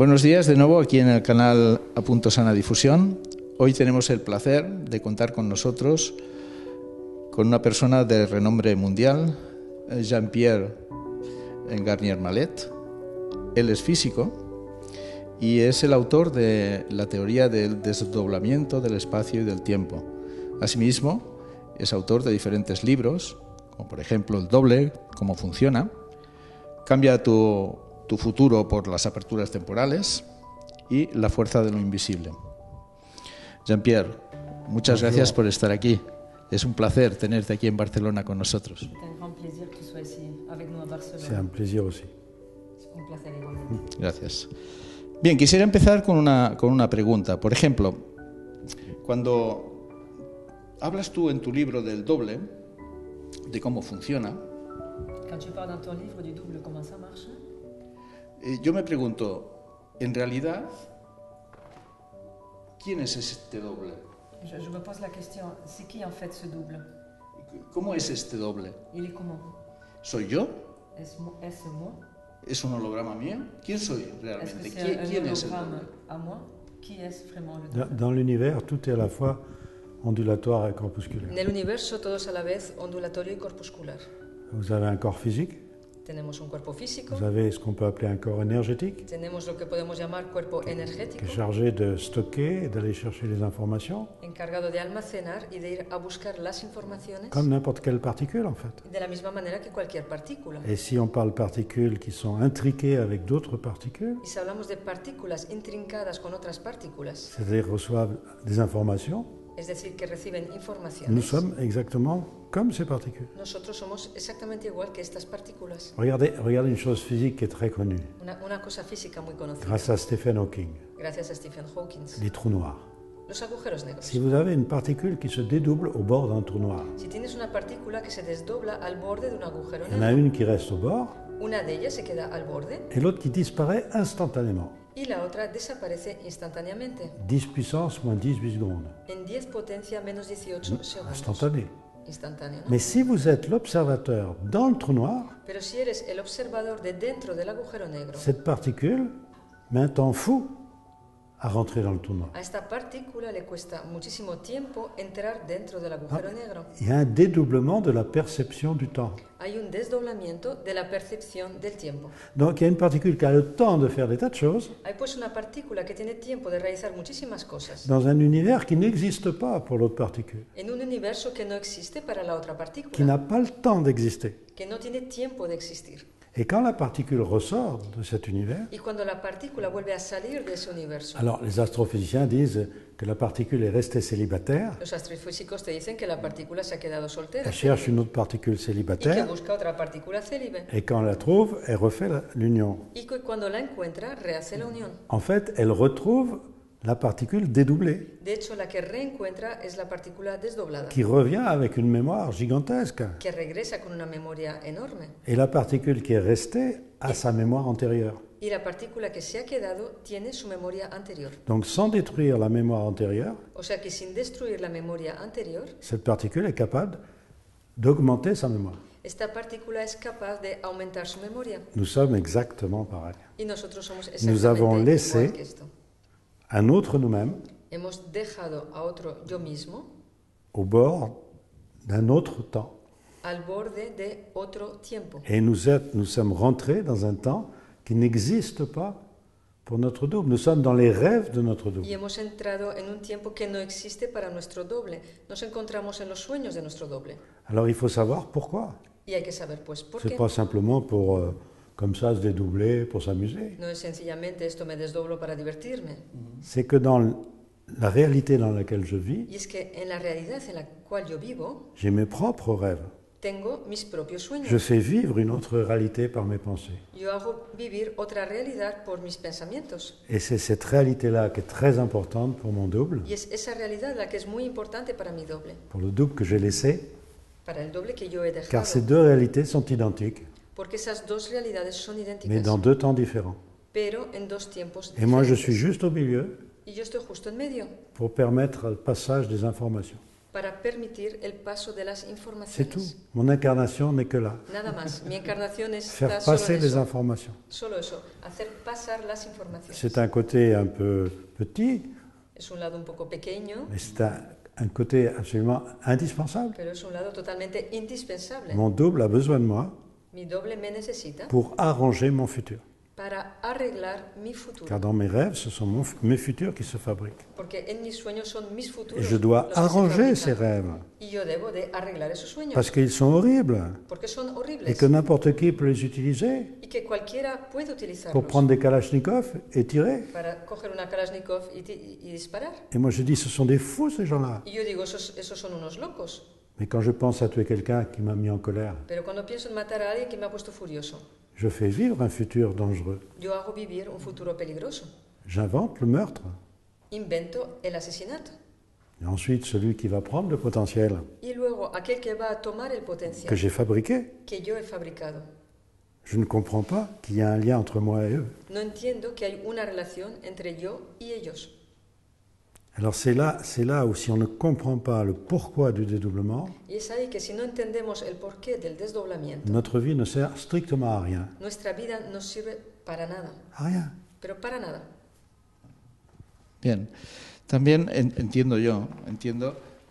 Buenos días de nuevo aquí en el canal A Punto Sana Difusión. Hoy tenemos el placer de contar con nosotros con una persona de renombre mundial, Jean-Pierre Garnier-Mallet. Él es físico y es el autor de la teoría del desdoblamiento del espacio y del tiempo. Asimismo, es autor de diferentes libros, como por ejemplo El doble, cómo funciona, Cambia tu futuro por las aperturas temporales y La fuerza de lo invisible. Jean-Pierre, muchas gracias por estar aquí. Es un placer tenerte aquí en Barcelona con nosotros. C'est un plaisir aussi. Gracias. Bien, quisiera empezar con una pregunta. Por ejemplo, cuando hablas tú en tu libro del doble, de cómo funciona, yo me pregunto, en realidad, ¿quién es este doble? Je me pose la question, c'est qui en fait ce double? ¿Cómo es este doble? Il est comment? ¿Soy yo? Est-ce moi? ¿Es un holograma mío? ¿Quién soy realmente? Est-ce que c'est ¿Quién un es el hologramme doble? à moi? Qui est vraiment le double? Dans l'univers, tout est à la fois ondulatoire et corpusculaire. Nell'universo todo es a la vez ondulatorio y corpuscular. Vous avez un corps physique, Tenemos un cuerpo físico, vous avez ce qu'on peut appeler un corps énergétique, tenemos lo que podemos llamar cuerpo energético, qui est chargé de stocker et d'aller chercher les informations, encargado de almacenar y de ir a buscar las informaciones comme n'importe quelle particule en fait. de la misma manera que cualquier partícula. Et si on parle particules qui sont intriquées avec d'autres particules, Y si hablamos de partículas intrincadas con otras partículas, c'est-à-dire reçoivent des informations, es decir, que reciben nous informaciones, sommes exactement comme ces particules. nosotros somos exactamente igual que estas partículas. Regardez une chose physique qui est très connue, Una cosa física muy conocida, grâce à Stephen Hawking, gracias a Stephen Hawking, les trous noirs. los agujeros negros. Si vous avez une particule qui se dédouble au bord d'un trou noir, Si tienes una partícula que se desdobla al borde de un agujero il y en a negro, une qui reste au bord una de ellas se queda al borde et l'autre qui disparaît instantanément. y la otra desaparece instantáneamente, 10 puissance moins 18 secondes. en 10 potencia menos 18 segundos. Instantané. Instantáneo, ¿no? Mais si vous êtes l'observateur dans le trou noir, Pero si eres el observador de dentro del agujero negro, cette particule met un temps fou à rentrer dans le trou noir. a esta partícula le cuesta muchísimo tiempo entrar dentro del agujero negro. Il y a un dédoublement de la perception du temps. Hay un desdoblamiento de la percepción del tiempo. Donc il y a une particule qui a le temps de faire des tas de choses Hay pues una partícula que tiene tiempo de realizar muchísimas cosas dans un univers qui n'existe pas pour l'autre particule, en un universo que no existe para la otra qui partícula, n'a pas le temps d'exister. que no tiene tiempo de existir. Et quand la particule ressort de cet univers, Y cuando la partícula vuelve a salir de ese universo, alors les astrophysiciens disent que la particule est restée célibataire, los astrofísicos te dicen que la partícula se ha quedado soltera elle cherche une autre particule y que célibataire, busca otra partícula célibe. et quand elle la trouve, elle refait l'union. Y que cuando la encuentra, rehace la unión. En fait, elle retrouve la particule dédoublée, De hecho, la que reencuentra es la partícula desdoblada, qui revient avec une mémoire gigantesque. que regresa con una memoria enorme. Et la particule qui est restée a sa mémoire antérieure. Y la partícula que se ha quedado tiene su memoria anterior. Donc sans détruire la mémoire antérieure, O sea que sin destruir la memoria anterior, cette particule est capable d'augmenter sa mémoire. esta partícula es capaz de aumentar su memoria. Nous sommes exactement pareil. Y nosotros somos Nous avons exactamente laissé igual que esto. Un autre nous-mêmes Hemos dejado a otro yo mismo au bord d'un autre temps. al borde de otro tiempo. Et nous sommes rentrés dans un temps qui n'existe pas pour notre double. Nous sommes dans les rêves de notre double. Y hemos entrado en un tiempo que no existe para nuestro doble. Nos encontramos en los sueños de nuestro doble. Alors il faut savoir pourquoi. Y hay que saber, pues, por C'est qué. pas simplement pour, comme ça, se dédoubler, pour s'amuser. No es sencillamente esto me desdoblo para divertirme. C'est que dans la réalité dans laquelle je vis, Y es que en la realidad en la cual yo vivo, j'ai mes propres rêves. tengo mis propios sueños. Je fais vivre une autre réalité par mes pensées. Yo hago vivir otra realidad por mis pensamientos. Et c'est cette réalité-là qui est très importante pour mon double, Y es esa realidad la que es muy importante para mi doble, pour le double que j'ai laissé, para el doble que yo he car dejado. ces deux réalités sont identiques, Porque esas dos realidades son mais idénticas, dans deux temps différents. pero en dos tiempos Et moi, je diferentes. suis juste au milieu Y yo estoy justo en medio pour permettre le passage des informations. para permitir el paso de las C'est informaciones. tout. Mon incarnation n'est que là. Nada más. Mi encarnación Faire está solo passer en les eso. informations. Solo eso. Hacer pasar las informaciones. C'est un côté un peu petit, Es un lado un poco pequeño, mais c'est un côté absolument indispensable. pero es un lado totalmente indispensable. Mon double a besoin de moi Mi doble me necesita pour arranger mon futur. para arreglar mi futuro. Car dans mes rêves, ce sont mes futurs qui se fabriquent. Porque en mis sueños son mis Et futuros je dois los que se arranger ces fabrican. rêves, Y yo debo de arreglar esos sueños. parce qu'ils sont horribles, Porque son et horribles. que n'importe qui peut les utiliser Y que cualquiera puede pour utilizarlos prendre des Kalachnikov et tirer. para coger una Kalashnikov y disparar. Et moi je dis, ce sont des fous ces gens-là. Y yo digo, esos son unos locos. Mais quand je pense à tuer quelqu'un qui m'a mis en colère, Pero cuando pienso en matar a alguien que me ha puesto furioso, je fais vivre un futur dangereux. yo hago vivir un futuro peligroso. J'invente le meurtre. Invento el asesinato. Et ensuite, celui qui va prendre le potentiel Y luego aquel que va a tomar el que potencial j'ai fabriqué, que yo he fabricado. je ne comprends pas qu'il y a un lien entre moi et eux. No entiendo que hay una relación entre yo y ellos. Alors c'est là où si on ne comprend pas le pourquoi du dédoublement, Y es ahí que si no entendemos el porqué del desdoblamiento, notre vie ne sert strictement à rien. nuestra vida no sirve para nada. À rien. Pero para nada. Bien, también entiendo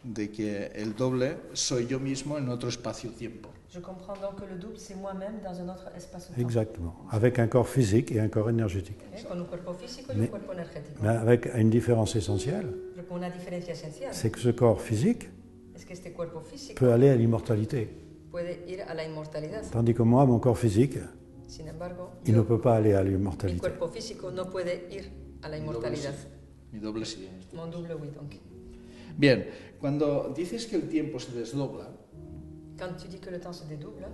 de que el doble soy yo mismo en otro espacio-tiempo. Je comprends donc que le double, c'est moi-même dans un autre espace-temps. Exactement. Avec un corps physique et un corps énergétique. Con un cuerpo físico y un cuerpo energético. Mais avec une différence essentielle, Pero con una diferencia esencial. c'est que ce corps physique Es que este cuerpo físico peut aller à l'immortalité. puede ir a la inmortalidad. Tandis que moi, mon corps physique, Sin embargo, il ne yo, peut pas aller à mi l'immortalité. cuerpo físico no puede ir a la inmortalidad. Mi doble sí. Mon double, oui, donc. Bien, cuando dices que el tiempo se desdobla, Quand tu dis que le temps se dédouble,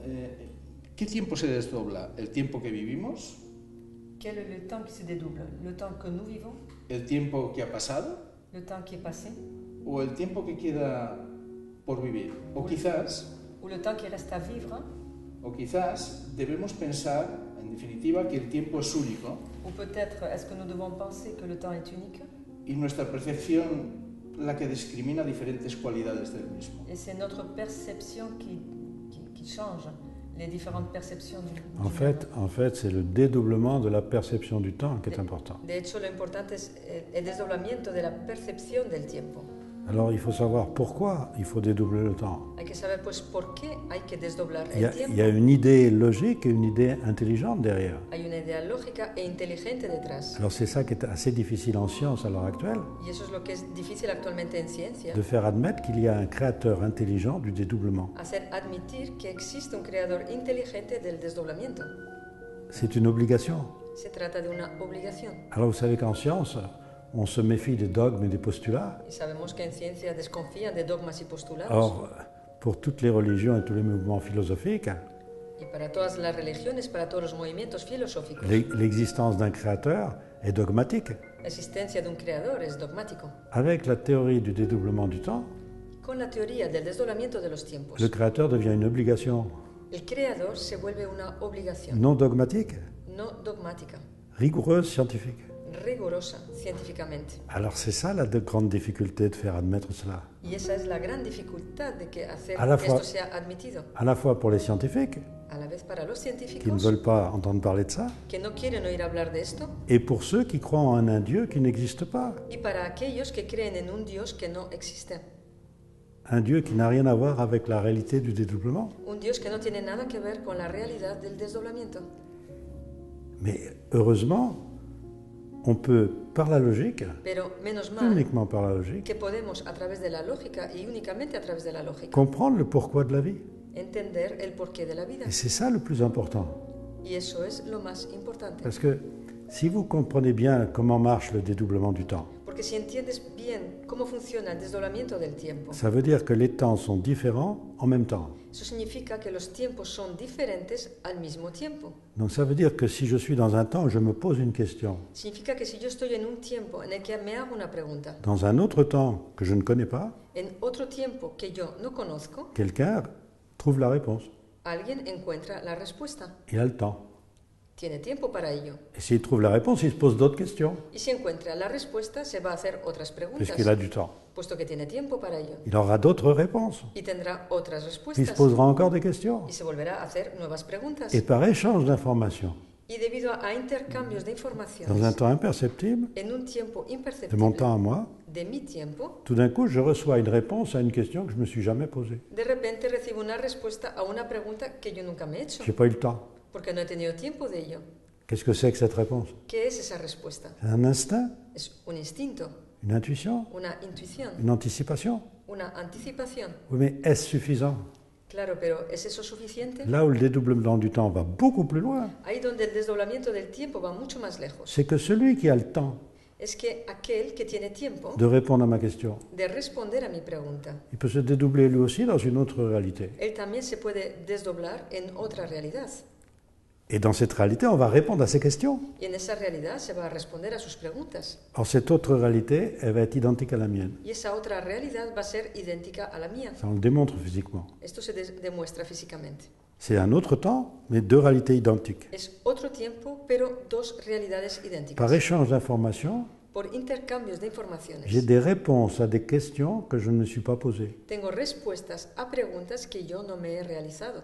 ¿qué tiempo se desdobla? ¿El tiempo que vivimos? quel est le temps qui se dédouble? Le temps que nous vivons? ¿El tiempo que ha pasado? Le temps qui est passé? ¿O el tiempo que queda por vivir? O quizás Ou le temps qui reste à vivre? debemos pensar, en definitiva, que el tiempo es único Ou peut-être, est-ce que nous devons penser que le temps est unique? y nuestra percepción la que discrimina diferentes cualidades del mismo. Et c'est notre perception qui change les différentes perceptions du En fait, c'est le dédoublement de la perception du temps qui est important. De hecho, lo importante es el desdoblamiento de la percepción del tiempo. Alors il faut savoir pourquoi il faut dédoubler le temps. Hay que saber, pues, por qué hay que desdoblar Il y el a, tiempo. il y a une idée logique et une idée intelligente derrière. Hay una idea lógica e inteligente detrás. Alors c'est ça qui est assez difficile en science à l'heure actuelle, Y eso es lo que es difícil actualmente en ciencia. de faire admettre qu'il y a un créateur intelligent du dédoublement. Hacer admitir que existe un creador inteligente del desdoblamiento. C'est une obligation. Se trata de una obligación. Alors vous savez qu'en science, on se méfie des dogmes et des postulats. Y sabemos que en ciencia desconfían de dogmas y postulados. Or, pour toutes les religions et tous les mouvements philosophiques, Y para todas las religiones, para todos los movimientos filosóficos, l'existence d'un créateur est dogmatique. la existencia de un creador es dogmático. Avec la théorie du dédoublement du temps, Con la teoría del desdoblamiento de los tiempos, le créateur devient une obligation el creador se vuelve una obligación, non dogmatique, no dogmática, rigoureuse, scientifique. rigurosa científicamente. Alors c'est ça la grande difficulté de faire admettre cela. Y esa es la gran dificultad de que hacer A la que fois- esto sea admitido. À la fois pour les scientifiques, A la vez para los qui ne científicos veulent pas entendre parler de ça, que no quieren oír hablar de esto, et pour ceux qui croient en un Dieu qui n'existe pas. y para aquellos que creen en un Dios que no existe. Un Dieu qui n'a rien à voir avec la réalité du dédoublement. Un Dios que no tiene nada que ver con la realidad del desdoblamiento. Mais heureusement, on peut, par la logique, Pero menos mal uniquement par la logique, que podemos, a través de la lógica y únicamente a través de la lógica, comprendre le pourquoi de la vie. entender el porqué de la vida. Et c'est ça le plus important. Y eso es lo más importante. Parce que si vous comprenez bien comment marche le dédoublement du temps, Porque si entiendes bien cómo funciona el desdoblamiento del tiempo, ça veut dire que les temps sont différents en même temps. eso significa que los tiempos son diferentes al mismo tiempo. Donc ça veut dire que si je suis dans un temps où je me pose une question, Significa que si yo estoy en un tiempo en el que me hago una pregunta, dans un autre temps que je ne connais pas, en otro tiempo que yo no conozco, quelqu'un trouve la réponse. alguien encuentra la respuesta. Il a le temps. tiene tiempo para ello. Et s'il trouve la réponse, il se pose d'autres questions, Y si encuentra la respuesta, se va a hacer otras preguntas, puisqu'il a du temps. puesto que tiene tiempo para ello. Il aura d'autres réponses. Y tendrá otras Il se respuestas. posera encore des questions. Y se volverá a hacer nuevas preguntas. Et par échange d'informations, Y debido a intercambios de informaciones, dans un temps imperceptible, en un tiempo de mon imperceptible temps à moi, de mi tiempo, tout d'un coup, je reçois une réponse à une question que je ne me suis jamais posée. de repente recibo una respuesta a una pregunta que yo nunca me he hecho, Je n'ai pas eu le temps. porque no he tenido tiempo de ello. Qu'est-ce que c'est que cette réponse? ¿Qué es esa respuesta? C'est un instinct, Es un instinto, une intuition, una intuición, une anticipation. una anticipación. Oui, mais est-ce suffisant? Claro, pero ¿es eso suficiente? Là où le dédoublement du temps va beaucoup plus loin, Ahí donde el desdoblamiento del tiempo va mucho más lejos. c'est que celui qui a le temps Es que aquel que tiene tiempo de répondre à ma question, de responder a mi pregunta, il peut se dédoubler lui aussi dans une autre réalité. él también se puede desdoblar en otra realidad. Et dans cette réalité, on va répondre à ces questions. Y en esa realidad se va a responder a sus preguntas. Or, cette autre réalité, elle va être identique à la mienne. Y esa otra realidad va a ser idéntica a la mía. Ça, on le démontre physiquement. Esto se demuestra físicamente. C'est un autre temps, mais deux réalités identiques. Es otro tiempo, pero dos realidades idénticas. Par échange d'informations, Por intercambios de informaciones, j'ai des réponses à des questions que je ne me suis pas posées. tengo respuestas a preguntas que yo no me he realizado.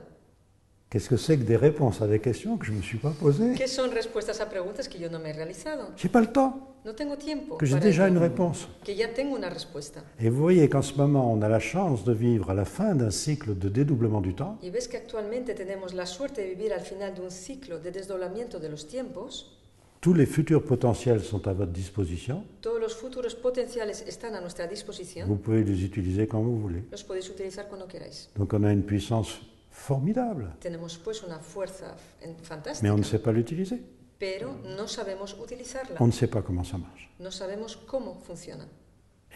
Qu'est-ce que c'est que des réponses à des questions que je ne me suis pas posées? ¿Qué son respuestas a preguntas que yo no me he realizado? J'ai pas le temps, No tengo tiempo. que j'ai para déjà ello, une réponse. que ya tengo una respuesta. Et vous voyez qu'en ce moment, on a la chance de vivre à la fin d'un cycle de dédoublement du temps. Y ves que actualmente tenemos la suerte de vivir al final de un ciclo de desdoblamiento de los tiempos. Tous les futurs potentiels sont à votre disposition. Todos los futuros potenciales están a nuestra disposición. Vous pouvez les utiliser quand vous voulez. Los podéis utilizar cuando queráis. Donc on a une puissance formidable, Tenemos pues una fuerza fantástica, mais on ne sait pas l'utiliser. pero no sabemos utilizarla. On ne sait pas comment ça marche. No sabemos cómo funciona.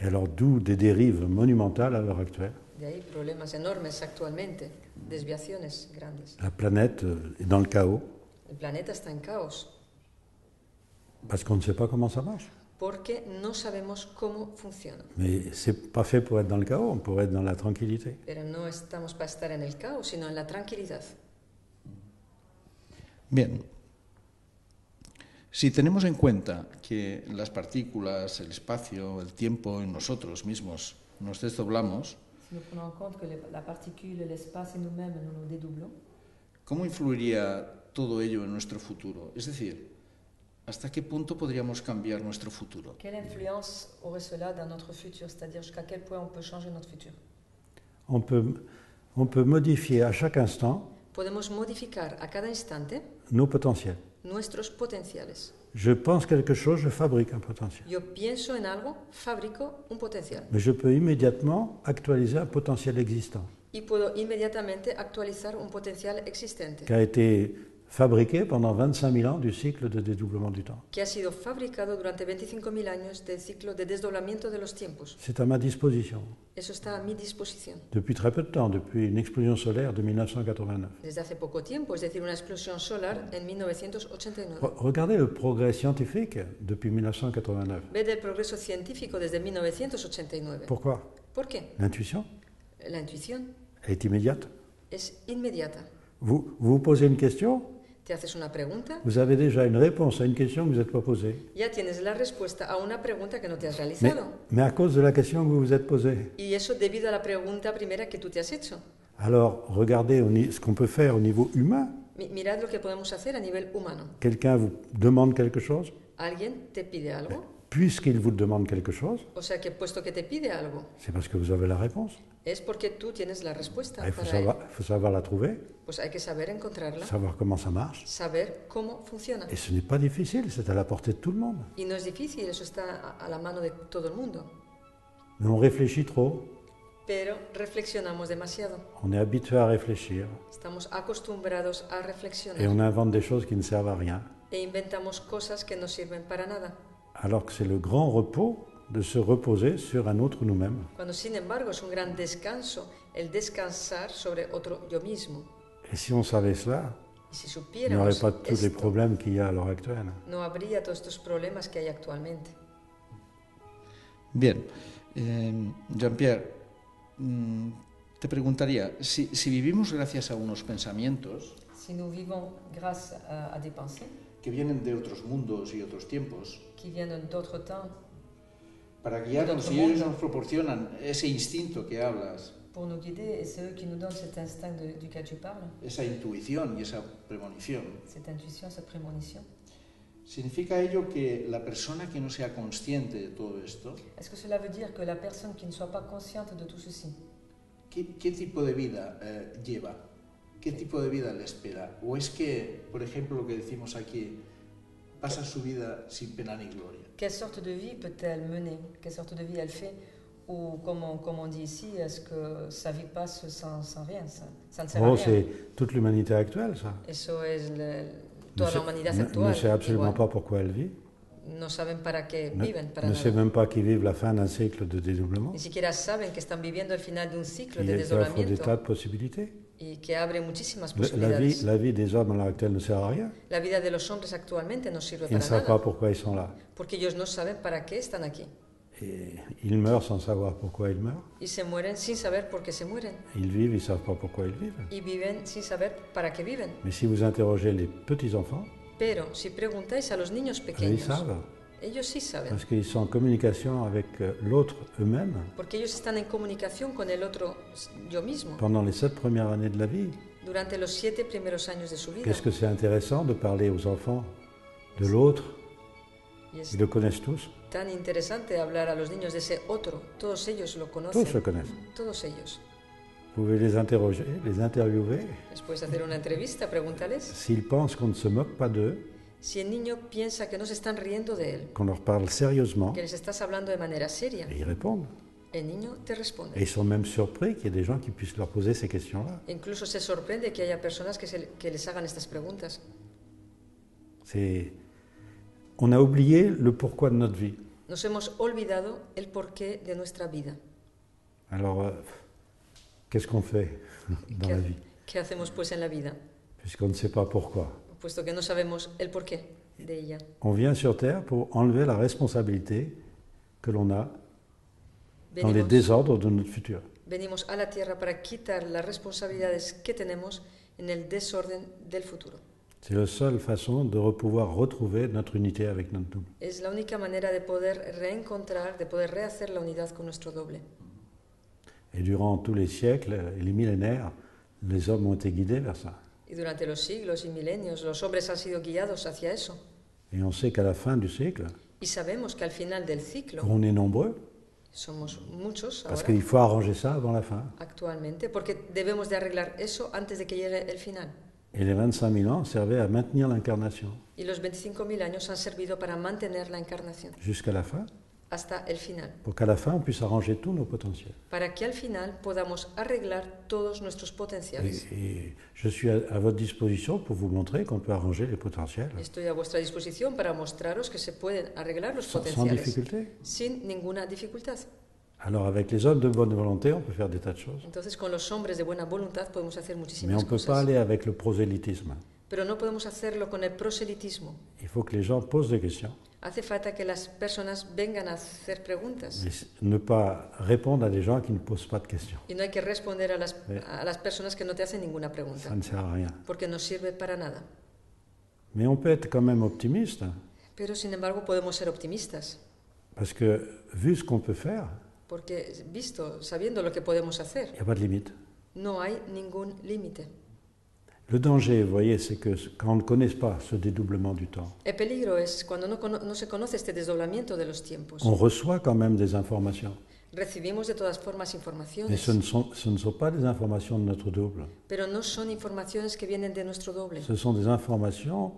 Et alors d'où des dérives monumentales à l'heure actuelle. De ahí problemas enormes actualmente, desviaciones grandes. La planète est dans le chaos El planeta está en caos parce qu'on ne sait pas comment ça marche. porque no sabemos cómo funciona. Mais c'est pas fait pour être dans le chaos, on pourrait être dans la tranquillité. Pero no estamos para estar en el caos, sino en la tranquilidad. Bien. Si tenemos en cuenta que las partículas, el espacio, el tiempo en nosotros mismos nos desdoblamos, Si nous prenons en compte que la particule, l'espace et nous-mêmes, nous nous dédoublons, ¿cómo influiría todo ello en nuestro futuro? Es decir, ¿hasta qué punto podríamos cambiar nuestro futuro? quelle influence aurait cela dans notre futur? C'est-à-dire jusqu'à quel point on peut changer notre futur? On peut modifier à chaque instant Podemos modificar a cada instante nos potentiels. nuestros potenciales. Je pense quelque chose, je fabrique un potentiel. Yo pienso en algo, fabrico un potencial Mais je peux immédiatement actualiser un potentiel existant y puedo inmediatamente actualizar un potencial existente qui a été fabriqué pendant 25 000 ans du cycle de dédoublement du temps. que ha sido fabricado durante 25.000 años del ciclo de desdoblamiento de los tiempos. C'est à ma disposition Eso está a mi disposición. depuis très peu de temps, depuis une explosion solaire de 1989. Desde hace poco tiempo, es decir, una explosión solar en 1989. Regardez le progrès scientifique depuis 1989. Ved el progreso científico desde 1989. Pourquoi? ¿Por qué? L'intuition La intuición est immédiate. es inmediata. Vous posez une question, Te haces una pregunta, vous avez déjà une réponse à une question que vous n'êtes pas posée. ya tienes la respuesta a una pregunta que no te has Mais, realizado. mais à cause de la question que vous vous êtes posée. Y eso debido a la pregunta primera que tú te has hecho. Alors, regardez ce qu'on peut faire au niveau humain. Mirad lo que podemos hacer a nivel humano. Quelqu'un vous demande quelque chose, Alguien te pide algo, puisqu'il vous demande quelque chose, o sea que puesto que te pide algo, c'est parce que vous avez la réponse. es porque tú tienes la respuesta Il faut para él. savoir la trouver, Pues hay que saber encontrarla, savoir comment ça marche. saber cómo funciona. Et ce n'est pas difficile, c'est à la portée de tout le monde. Y no es difícil, eso está a la mano de todo el mundo. Mais on réfléchit trop, Pero reflexionamos demasiado. on est habitué à réfléchir, Estamos acostumbrados a et reflexionar on invente des choses qui ne servent à rien. e inventamos cosas que no sirven para nada. Alors que c'est le grand repos de se reposer sur un autre nous-mêmes. Cuando sin embargo es un gran descanso el descansar sobre otro yo mismo. Et si on savait cela, Y si il n'y aurait supiéramos pas tous les esto, problèmes qu'il y a à l'heure actuelle. no habría todos estos problemas que hay actualmente. Bien, Jean-Pierre, te preguntaría, si vivimos gracias a unos pensamientos, Si nous vivons grâce à des pensées que vienen de otros mundos y otros tiempos, qui viennent d'autres temps para guiarnos, y ellos nos proporcionan ese instinto que hablas, pour nous guider, et c'est eux qui nous donnent cet instinct duquel tu parles, esa intuición y esa premonición, cette intuition, cette prémonition. ¿significa ello que la persona que no sea consciente de todo esto, Est-ce que cela veut dire que la personne qui ne soit pas consciente de tout ceci, qué tipo de vida lleva? ¿Qué tipo de vida le espera? ¿O es que, por ejemplo, lo que decimos aquí, pasa su vida sin pena ni gloria? quelle sorte de vie peut-elle mener? Quelle sorte de vie elle fait? Ou comme on dit ici, est-ce que sa vie passe sans rien? Ça ne sert à Oh, rien. c'est toute l'humanité actuelle, ça. Eso es toda la humanidad Ne actual. sait absolument igual. pas pourquoi elle vit. No saben para qué viven, para Ne nada. sait même pas qu'ils vivent la fin d'un cycle de dédoublement. Ni siquiera saben que están viviendo el final de un ciclo de Qui offre des desdoblamiento tas de possibilités. y que abre muchísimas La posibilidades. vie des hommes à l'heure actuelle ne sert à rien. La vida de los hombres actualmente no sirve Ils ne para savent pas nada, pourquoi ils sont là. porque ellos no saben para qué están aquí. Et ils meurent sans savoir pourquoi ils meurent. Y se mueren sin saber por qué se mueren. Ils vivent, ils ne savent pas pourquoi ils vivent. Y viven sin saber para qué viven. Mais si vous interrogez les petits-enfants, Pero si preguntáis a los niños ils pequeños, savent. ellos sí saben, Parce qu'ils sont en communication avec l'autre eux-mêmes. porque ellos están en comunicación con el otro yo mismo Pendant les 7 premières années de la vie, durante los 7 primeros años de su vida. qu'est-ce que c'est intéressant de parler aux enfants de l'autre. Y es Ils le connaissent tous. tan interesante hablar a los niños de ese otro. Todos ellos lo Tous conocen. le connaissent. Todos ellos. Vous pouvez les interroger, les interviewer. Les puedes hacer una entrevista, pregúntales. S'ils pensent qu'on ne se moque pas d'eux, Si el niño piensa que no se están riendo de él, qu'on leur parle sérieusement, que les estás hablando de manera seria, et ils répondent. el niño te Et responde. ils sont même surpris qu'il y ait des gens qui puissent leur poser ces questions-là. Incluso se sorprende que haya personas que les hagan estas preguntas. On a oublié le pourquoi de notre vie. Nos hemos olvidado el porqué de nuestra vida. Alors, qu'est-ce qu'on fait dans la vie, ¿Qué hacemos pues en la vida? puisqu'on ne sait pas pourquoi? Puesto que no sabemos el porqué de ella. On vient sur Terre pour enlever la responsabilité que l'on a dans les Venimos, désordres de notre futur. venimos a la tierra para quitar las responsabilidades que tenemos en el desorden del futuro. C'est la seule façon de pouvoir retrouver notre unité avec notre double. Es la única manera de poder reencontrar, de poder rehacer la unidad con nuestro doble. Et durant tous les siècles et les millénaires, les hommes ont été guidés vers ça. Y durante los siglos y milenios los hombres han sido guiados hacia eso. Et on sait qu'à la fin du cycle, Y sabemos que al final del ciclo, on est nombreux, somos muchos parce ahora, qu'il faut arranger ça avant la fin. actualmente, porque debemos de arreglar eso antes de que llegue el final. Et les 25 000 ans servaient à maintenir l'incarnation Y los 25.000 años han servido para mantener la encarnación jusqu'à la fin, hasta el final, pour qu'à la fin, on puisse arranger tous nos potentiels. para que al final podamos arreglar todos nuestros potenciales. Et je suis à votre disposition pour vous montrer qu'on peut arranger les potentiels Estoy a vuestra disposición para mostraros que se pueden arreglar los sans potenciales difficulté. sin ninguna dificultad. Alors avec les hommes de bonne volonté, on peut faire des tas de choses. Entonces, con los hombres de buena voluntad podemos hacer Mais muchísimas on ne peut pas cosas. aller avec le prosélytisme. Pero no podemos hacerlo con el proselitismo. Il faut que les gens posent des questions. Hace falta que las personas vengan a hacer preguntas. Mais ne pas répondre à des gens qui ne posent pas de questions. Y no hay que responder a las personas que no te hacen ninguna pregunta, Ça ne sert à rien. porque no sirve para nada. Mais on peut être quand même optimiste, Pero, sin embargo, podemos ser optimistas, parce que vu ce qu'on peut faire, porque sabiendo lo que podemos hacer, il n'y a pas de limite. no hay ningún límite. Le danger, vous voyez, c'est que quand on ne connaît pas ce dédoublement du temps, El peligro es cuando no se conoce este desdoblamiento de los tiempos. on reçoit quand même des informations. Recibimos de todas formas Mais informaciones, ce ne sont pas des informations de notre double. pero no son informaciones que vienen de nuestro doble. Ce sont des informations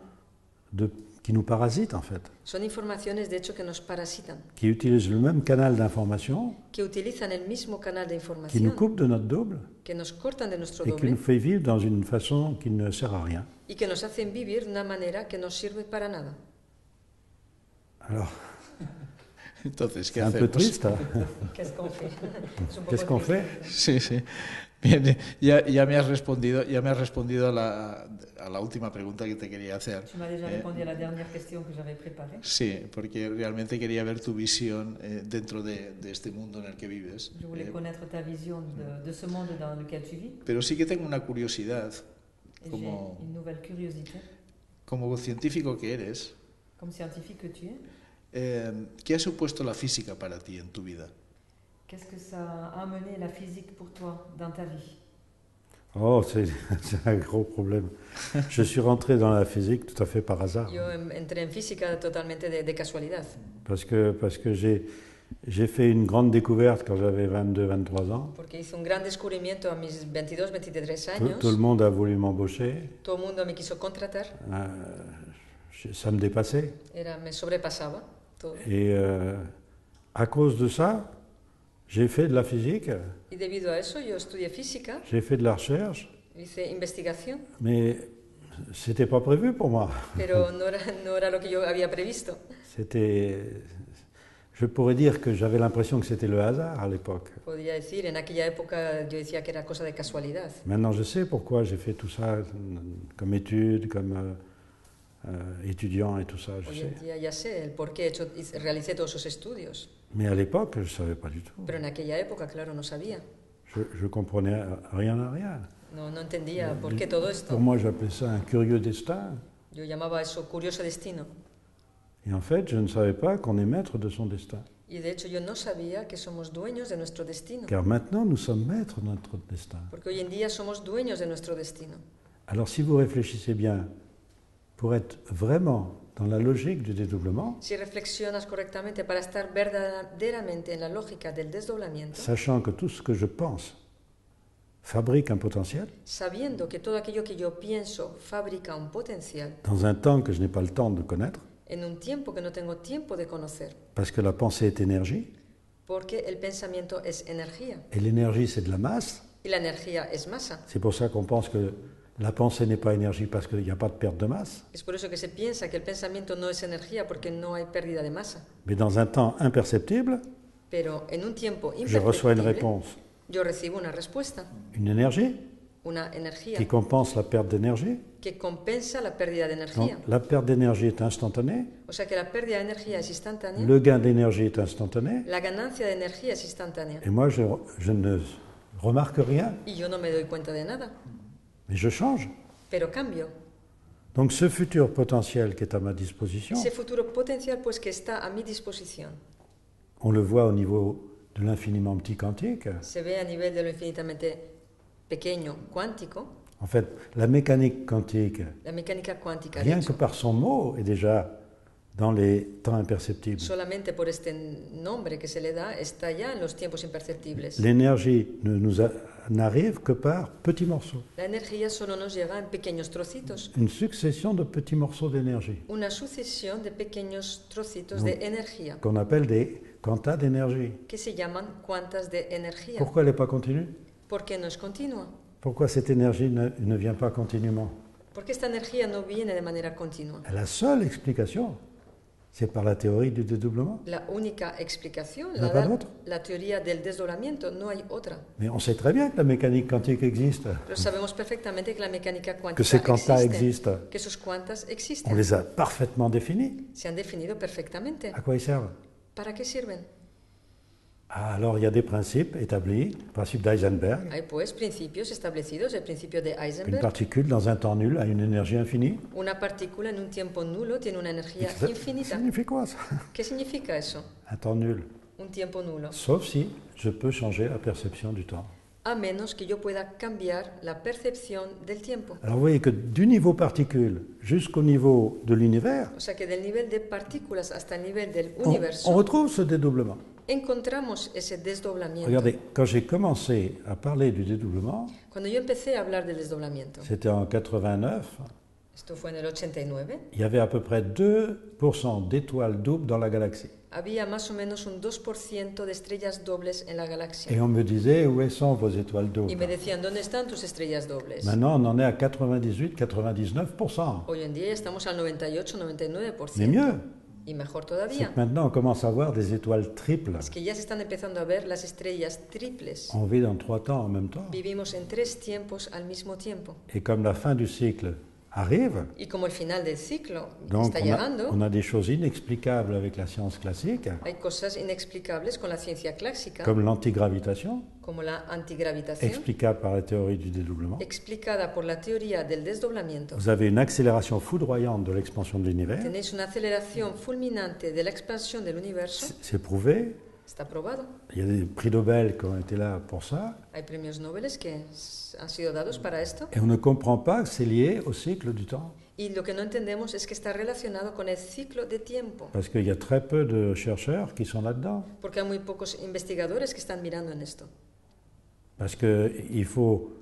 qui nous parasitent, en fait, Son informaciones, de hecho, que nos parasitan, qui utilisent le même canal d'information, que utilizan el mismo canal de qui nous información, coupe de notre double que nos cortan de nuestro et qui nous doble fait vivre dans une façon qui ne sert à rien. y que nos hacen vivir de una manera que no sirve para nada. Alors, Entonces, ¿qué c'est un peu hacemos? triste. Hein. Qu'est-ce qu'on fait? Es un poco Qu'est-ce qu'on triste. fait? Sí, sí. Bien, ya me has respondido a la última pregunta que te quería hacer. Tu m'as déjà répondu à la dernière question que j'avais préparée. Sí, porque realmente quería ver tu visión dentro de este mundo en el que vives. Je voulais connaître ta vision de ce monde dans lequel tu vis. Pero sí que tengo una curiosidad. Et Como- j'ai une nouvelle curiosité. Como científico que eres, Comme scientifique que tu es, ¿qué ha supuesto la física para ti en tu vida? qu'est-ce que ça a amené la physique pour toi dans ta vie? Oh, c'est un gros problème. Je suis rentré dans la physique tout à fait par hasard. Yo entré en física totalmente de casualidad, Parce que j'ai fait une grande découverte quand j'avais 22-23 ans. porque hice un gran descubrimiento a mis 22, 23 Tout años. le monde a voulu m'embaucher. Todo el mundo me quiso contratar, Ça me dépassait. me sobrepasaba todo. Et à cause de ça, j'ai fait de la physique, Y debido a eso yo estudié física, j'ai fait de la recherche, hice investigación, mais c'était pas prévu pour moi. pero no era lo que yo había previsto. Je pourrais dire que j'avais l'impression que c'était le hasard à l'époque. Podría decir, en aquella época yo decía que era cosa de casualidad. Maintenant, je sais pourquoi j'ai fait tout ça comme étude, comme étudiant et tout ça, je Hoy sais. en día ya sé el por qué realicé todos esos estudios, Mais à l'époque, je ne savais pas du tout. pero en aquella época, claro, no sabía. Je comprenais rien à rien. No entendía por qué todo Pour esto. moi, j'appelais ça un curieux destin. Yo llamaba eso curioso destino. Et en fait, je ne savais pas qu'on est maître de son destin. Y de hecho yo no sabía que somos dueños de nuestro destino, Car maintenant, nous sommes maîtres de notre destin. porque hoy en día somos dueños de nuestro destino. Alors, si vous réfléchissez bien, pour être vraiment dans la logique du dédoublement, Si reflexionas correctamente para estar verdaderamente en la lógica del desdoblamiento, sachant que tout ce que je pense fabrique un potentiel, sabiendo que todo aquello que yo pienso fabrica un potencial dans un temps que je n'ai pas le temps de connaître, en un tiempo que no tengo tiempo de conocer, parce que la pensée est énergie, porque el pensamiento es energía et l'énergie c'est de la masse. y la energía es masa. C'est pour ça qu'on pense que la pensée n'est pas énergie, parce qu'il n'y a pas de perte de masse. Es por eso que se piensa que el pensamiento no es energía porque no hay pérdida de masa. Mais dans un temps imperceptible, Pero en un tiempo je reçois une imperceptible, réponse, yo recibo una respuesta, une énergie una energía qui compense la perte d'énergie. que compensa la pérdida de Donc energía. la perte d'énergie est instantanée, O sea que la pérdida de energía es instantánea, le gain d'énergie est instantané, la ganancia de energía es instantánea. et moi je ne remarque rien, Y yo no me doy cuenta de nada, mais je change. pero cambio. Donc ce futur potentiel qui est à ma disposition, Ese futuro potencial pues que está a mi disposición on le voit au niveau de l'infiniment petit quantique. se ve a nivel de lo infinitamente pequeño cuántico. En fait, la mécanique quantique, La mecánica cuántica, de rien que hecho, par son mot, est déjà dans les temps imperceptibles. solamente por este nombre que se le da, está ya en los tiempos imperceptibles. L'énergie n'arrive que par petits morceaux, La energía solo nos llega en pequeños trocitos, une succession de petits morceaux d'énergie, una sucesión de pequeños trocitos No. de energía qu'on appelle des quantas d'énergie. que se llaman cuantas de energía. Pourquoi elle n'est pas continue? ¿Por qué no es continua? Pourquoi cette énergie ne vient pas continuellement? Porque esta energía no viene de manera continua. La seule explication, c'est par la théorie du dédoublement. La única explicación No la pas da d'autre. la teoría del desdoblamiento, no hay otra. Mais on sait très bien que la mécanique quantique existe, Pero sabemos perfectamente que la mecánica que cuántica ces quantas existe, existent. que esos cuantas On existen, les a parfaitement définis. se han definido perfectamente. À quoi ils servent? ¿Para qué sirven? Ah, alors il y a des principes établis, le principe d'Eisenberg. Hay pues principios establecidos, el principio de Une Heisenberg. particule dans un temps nul a une énergie infinie. Una partícula en un tiempo nulo tiene una energía Ça infinita. signifie quoi ça? ¿Qué significa eso? Un temps nul. Un tiempo nulo. Sauf si je peux changer la perception du temps. A menos que yo pueda cambiar la percepción del tiempo. Alors vous voyez que du niveau particule jusqu'au niveau de l'univers, O sea que del nivel de partículas hasta el nivel del on universo retrouve ce dédoublement. encontramos ese desdoblamiento. Regardez, quand j'ai commencé à parler du dédoublement, Cuando yo empecé a hablar del desdoblamiento, c'était en 89, esto fue en el 89, il y avait à peu près 2% d'étoiles doubles dans la galaxie. había más o menos un 2% de estrellas dobles en la Et galaxia. on me disait, où sont vos étoiles Y me doubles? decían, ¿dónde están tus estrellas dobles? Maintenant, on en est à 98-99%. Hoy en día ya estamos al 98-99%. Mais mieux, Y mejor c'est todavía, que maintenant on commence à voir des étoiles triples. es que ya se están empezando a ver las estrellas triples. On vit dans 3 temps en même temps. Vivimos en 3 tiempos al mismo tiempo. Et comme la fin du cycle arrive, Y como el final del ciclo donc está llegando, on a des choses inexplicables avec la science classique, hay cosas inexplicables con la ciencia clásica, comme l'antigravitation, como la antigravitación, explicable par la théorie du dédoublement. explicada por la teoría del desdoblamiento. Vous avez une accélération foudroyante de l'expansion de l'univers, Tenéis una aceleración fulminante de la expansión del universo, c'est prouvé. está probado. Il y a des prix Nobel qui ont été là pour ça, Hay premios Nobel que han sido dados para esto. et on ne comprend pas que c'est lié au cycle du temps, Y lo que no entendemos es que está relacionado con el ciclo de tiempo, parce qu'il y a très peu de chercheurs qui sont là-dedans, porque hay muy pocos investigadores que están mirando en esto. parce qu'il faut,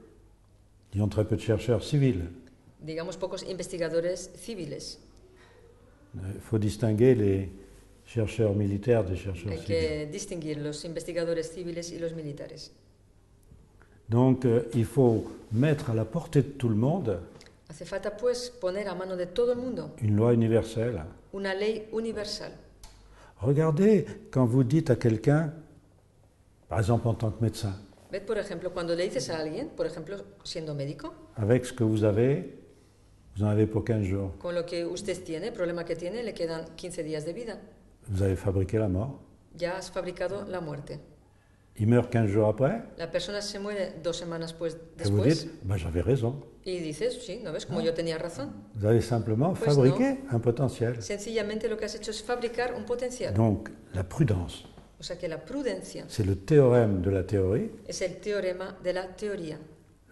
disons, très peu de chercheurs civils. Digamos, pocos investigadores civiles. Il faut distinguer les chercheurs militaires des chercheurs Hay civils. que distinguir los investigadores civiles y los militares. Donc il faut mettre à la portée de tout le monde Hace falta, pues, poner a mano de todo el mundo une loi universelle. una ley universal. Regardez quand vous dites à quelqu'un, par exemple en tant que médecin, Ved, por ejemplo, cuando le dices a alguien, por ejemplo, siendo médico, avec ce que vous en avez pour 15 jours. con lo que usted tiene, el problema que tiene, le quedan 15 días de vida. Vous avez fabriqué la mort. Ya has fabricado la muerte. Il meurt 15 jours après, La persona se muere 2 semanas et vous después dites, ben, j'avais raison. y dices, sí, ¿no ves? Como yo tenía razón. Vous avez simplement Pues fabriqué un potentiel. Sencillamente lo que has hecho es fabricar un potencial. Donc la prudence, O sea que la prudencia c'est le théorème de la théorie. es el teorema de la teoría.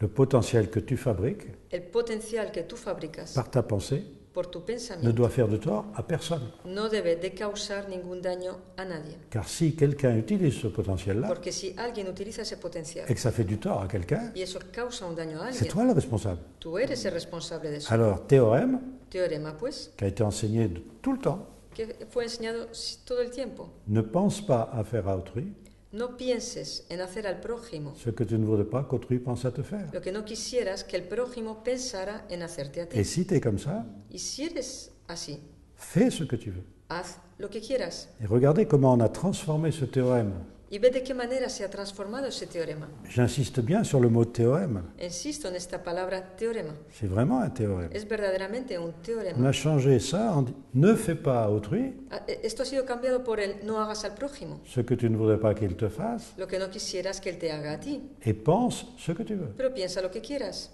Le potentiel que tu fabriques El potencial que tú fabricas par ta pensée por tu ne pensamiento doit faire de tort à personne. no debe de causar ningún daño a nadie. Car si quelqu'un utilise ce potentiel-là Porque si alguien utiliza ese potencial et que ça fait du tort à quelqu'un, y eso causa un daño a c'est alguien, toi le responsable. tú eres el responsable de eso. Alors, théorème, Teorema, pues, qui a été enseigné tout le temps, que fue enseñado todo el tiempo. ne pense pas à faire à autrui No pienses en hacer al prójimo ce que tu ne voudrais pas qu'autrui pense à te faire. lo que no quisieras que el prójimo pensara en hacerte a ti. Et si tu es comme ça, Y si eres así, fais ce que tu veux. haz lo que quieras. Et regardez comment on a transformé ce théorème. Y ve de qué manera se ha transformado ese teorema. J'insiste bien sur le mot théorème. Insisto en esta palabra teorema. C'est vraiment un théorème. Es verdaderamente un On teorema. a changé ça en ne fais pas à autrui Esto ha sido cambiado por el no hagas al prójimo, ce que tu ne voudrais pas qu'il te fasse lo que no quisieras que él te haga a ti, et pense ce que tu veux. pero piensa lo que quieras.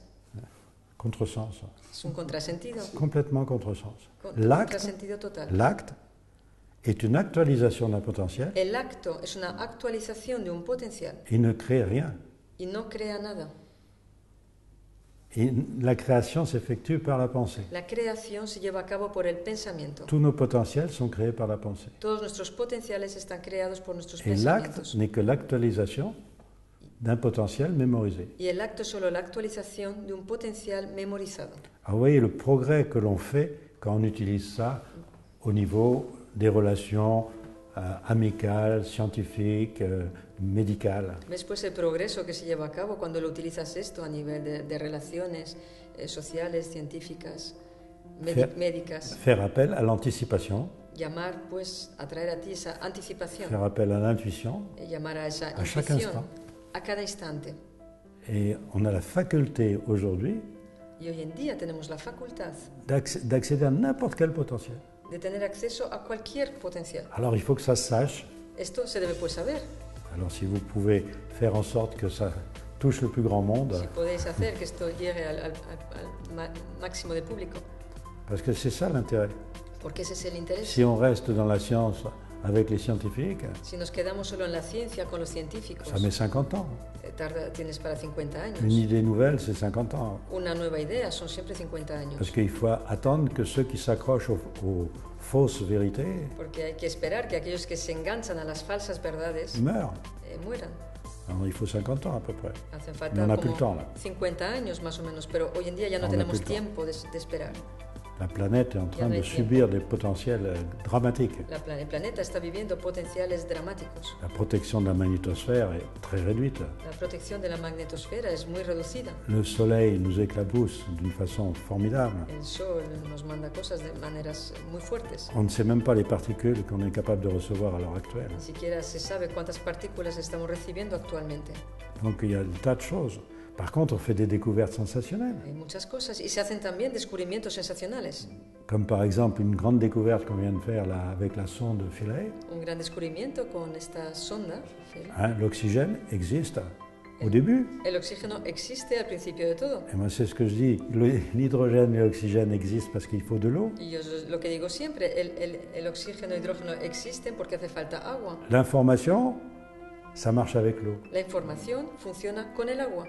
Contresens. Es un contrasentido. Complètement contresens. L'acte Contrasentido total. est une actualisation d'un potentiel. El acto es una actualización de un potencial Il ne crée rien. y no crea nada. Et la création s'effectue par la pensée. La creación se lleva a cabo por el pensamiento. Tous nos potentiels sont créés par la pensée. Todos nuestros potenciales están creados por nuestros Et l'acte pensamientos. n'est que l'actualisation d'un potentiel mémorisé. Y el acto es solo la actualización de un potencial memorizado. Alors vous voyez le progrès que l'on fait quand on utilise ça au niveau des relations amicales, scientifiques, médicales. ¿Ves pues el progreso que se lleva a cabo cuando lo utilizas esto a nivel de relaciones sociales, científicas, médicas? Faire appel à l'anticipation, Llamar pues a traer a ti esa anticipación, faire appel à l'intuition, llamar a esa a chaque intuición instant. a cada instante. Et on a la faculté aujourd'hui Y hoy en día tenemos la facultad d'accéder à n'importe quel potentiel. de tener acceso a cualquier potencial. Alors il faut que ça se sache. Esto se debe pues saber. Alors si vous pouvez faire en sorte que ça touche le plus grand monde, Si podéis hacer que esto llegue al máximo de público, parce que c'est ça l'intérêt. porque ese es el interés. Si on reste dans la science avec les scientifiques, Si nos quedamos solo en la ciencia con los científicos, ça met 50 ans. tienes para 50 años. Une idée nouvelle, c'est 50 ans. Una nueva idea son siempre 50 años. Parce qu'il faut attendre que ceux qui s'accrochent aux fausses vérités Porque hay que esperar que aquellos que se enganchan a las falsas verdades meurent. Mueran. Alors, il faut 50 ans à peu près. Hacen Mais falta on n'a plus como le temps là. 50 años más o menos, pero hoy en día ya no On n'a tenemos plus le temps. tiempo de esperar. La planète est en train no de hay tiempo. subir des potentiels dramatiques. El planeta está viviendo potenciales dramáticos. La protection de la magnétosphère est très réduite. La protección de la magnetosfera es muy reducida. Le soleil nous éclabousse d'une façon formidable. El sol nos manda cosas de maneras muy fuertes. On ne sait même pas les particules qu'on est capable de recevoir à l'heure actuelle. Ni siquiera se sabe cuántas partículas estamos recibiendo actualmente. Donc il y a des tas de choses. Par contre, on fait des découvertes sensationnelles. Hay muchas cosas y se hacen también descubrimientos sensacionales. Comme par exemple une grande découverte qu'on vient de faire là, avec la sonde Philae. Un gran descubrimiento con esta sonda. Hein, l'oxygène existe au début. El oxígeno existe al principio de todo. Et moi, c'est ce que je dis. L'hydrogène et l'oxygène existent parce qu'il faut de l'eau. Y yo lo que digo siempre, el oxígeno y el hidrógeno existen porque hace falta agua. L'information, ça marche avec l'eau. La información funciona con el agua,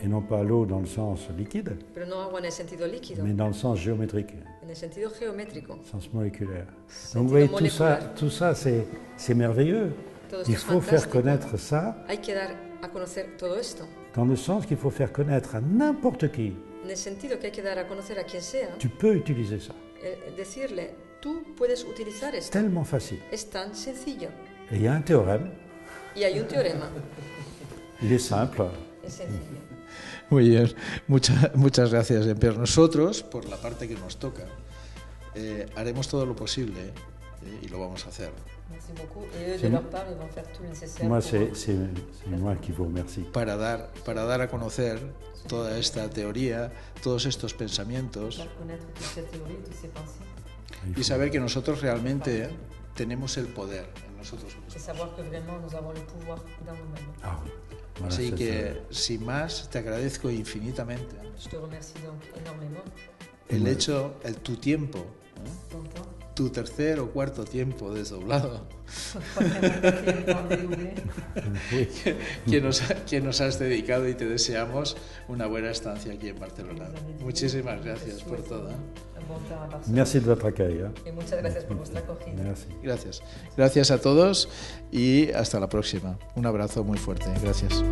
Et non pas l'eau dans le sens liquide, pero no agua en el sentido líquido, mais dans le sens géométrique, en el sentido geométrico. sens moléculaire. Sentido Donc vous voyez, moléculaire. tout ça c'est merveilleux. Todo Il esto es faut faire fantástico. connaître ça Hay que dar a conocer todo esto, dans le sens qu'il faut faire connaître à n'importe qui. en el sentido que hay que dar a conocer a quien sea, Tu peux utiliser ça. decirle, tú puedes utilizar C'est esto. tellement facile. Es tan sencillo. Et il y a un théorème, Y hay un teorema, il est simple. es sencillo. Muy bien, muchas gracias, Jean-Pierre. Nosotros, por la parte que nos toca, haremos todo lo posible y lo vamos a hacer Merci beaucoup. Et eux, de leur part, ils vont faire tout le nécessaire. Moi, pour- c'est moi qui vous remercie. para dar a conocer toda esta teoría, todos estos pensamientos faire connaître toute cette théorie, toutes ces pensées, y saber que nosotros realmente tenemos el poder en nosotros mismos. et savoir que vraiment nous avons le pouvoir dans nous-mêmes. Ah oui. Voilà, Así c'est que, sin más, te agradezco infinitamente Je te remercie donc énormément. el hecho, tu tiempo, Ton temps. tu tercer o cuarto tiempo desdoblado, Troisième temps dédoublé. que nos has dedicado y te deseamos una buena estancia aquí en Barcelona. Muchísimas gracias por todo. Un bon temps à Barcelone. Merci de votre accueil. Hein. Et muchas gracias por vuestra acogida. Merci. Gracias. Gracias a todos y hasta la próxima. Un abrazo muy fuerte. Gracias.